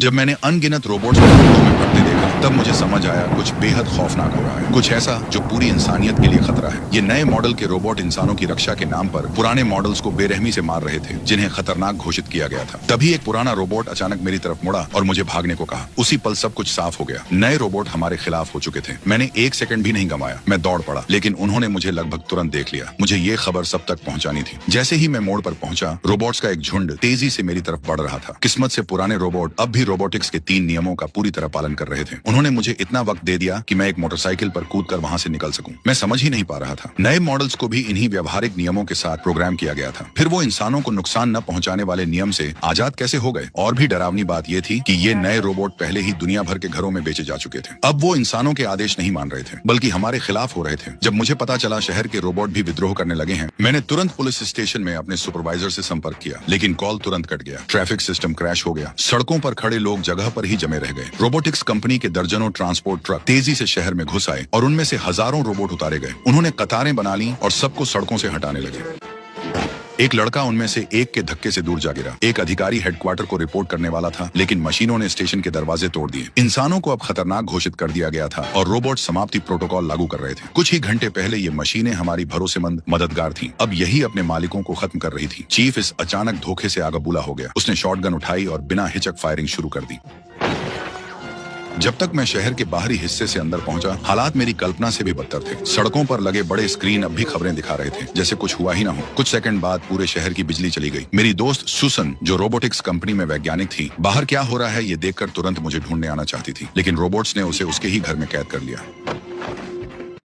जब मैंने अनगिनत रोबोट्स को फोटो में बढ़ते देखा तब मुझे समझ आया कुछ बेहद खौफनाक हो रहा है, कुछ ऐसा जो पूरी इंसानियत के लिए खतरा है। ये नए मॉडल के रोबोट इंसानों की रक्षा के नाम पर पुराने मॉडल्स को बेरहमी से मार रहे थे जिन्हें खतरनाक घोषित किया गया था। तभी एक पुराना रोबोट अचानक मेरी तरफ मुड़ा और मुझे भागने को कहा। उसी पल सब कुछ साफ हो गया। नए रोबोट हमारे खिलाफ हो चुके थे। मैंने एक सेकंड भी नहीं गंवाया। मैं दौड़ पड़ा, लेकिन उन्होंने मुझे लगभग तुरंत देख लिया। मुझे ये खबर सब तक पहुंचानी थी। जैसे ही मैं मोड़ पर पहुंचा, रोबोट्स का एक झुंड तेजी से मेरी तरफ बढ़ रहा था। किस्मत से पुराने रोबोट अब भी रोबोटिक्स के 3 नियमों का पूरी तरह पालन कर रहे थे। उन्होंने मुझे इतना वक्त दे दिया कि मैं एक मोटरसाइकिल पर कूदकर वहां से निकल सकूं। मैं समझ ही नहीं पा रहा था। नए मॉडल्स को भी इन्हीं व्यवहारिक नियमों के साथ प्रोग्राम किया गया था। फिर वो इंसानों को नुकसान न पहुंचाने वाले नियम से आजाद कैसे हो गए? और भी डरावनी बात यह थी कि ये नए रोबोट पहले ही दुनिया भर के घरों में बेचे जा चुके थे। अब वो इंसानों के आदेश नहीं मान रहे थे, बल्कि हमारे खिलाफ हो रहे थे। जब मुझे पता चला शहर के रोबोट भी विद्रोह करने लगे हैं, मैंने तुरंत पुलिस स्टेशन में अपने सुपरवाइजर से संपर्क किया, लेकिन कॉल तुरंत कट गया। ट्रैफिक सिस्टम क्रैश हो गया। सड़कों पर खड़े लोग जगह पर ही जमे रह गए। रोबोटिक्स कंपनी के दर्जनों ट्रांसपोर्ट ट्रक तेजी से शहर में घुस आए और उनमें से हजारों रोबोट उतारे गए। उन्होंने कतारें बना ली और सबको सड़कों से हटाने लगे। एक लड़का उनमें से एक के धक्के से दूर जा गिरा। एक अधिकारी हेडक्वार्टर को रिपोर्ट करने वाला था, लेकिन मशीनों ने स्टेशन के दरवाजे तोड़ दिए। इंसानों को अब खतरनाक घोषित कर दिया गया था और रोबोट समाप्ति प्रोटोकॉल लागू कर रहे थे। कुछ ही घंटे पहले ये मशीनें हमारी भरोसेमंद मददगार थीं, अब यही अपने मालिकों को खत्म कर रही थी। चीफ इस अचानक धोखे से आगबूला हो गया। उसने शॉटगन उठाई और बिना हिचक फायरिंग शुरू कर दी। जब तक मैं शहर के बाहरी हिस्से से अंदर पहुंचा, हालात मेरी कल्पना से भी बदतर थे। सड़कों पर लगे बड़े स्क्रीन अब भी खबरें दिखा रहे थे, जैसे कुछ हुआ ही ना हो। कुछ सेकंड बाद पूरे शहर की बिजली चली गई। मेरी दोस्त सुसन, जो रोबोटिक्स कंपनी में वैज्ञानिक थी, बाहर क्या हो रहा है ये देखकर तुरंत मुझे ढूंढने आना चाहती थी, लेकिन रोबोट्स ने उसे उसके ही घर में कैद कर लिया।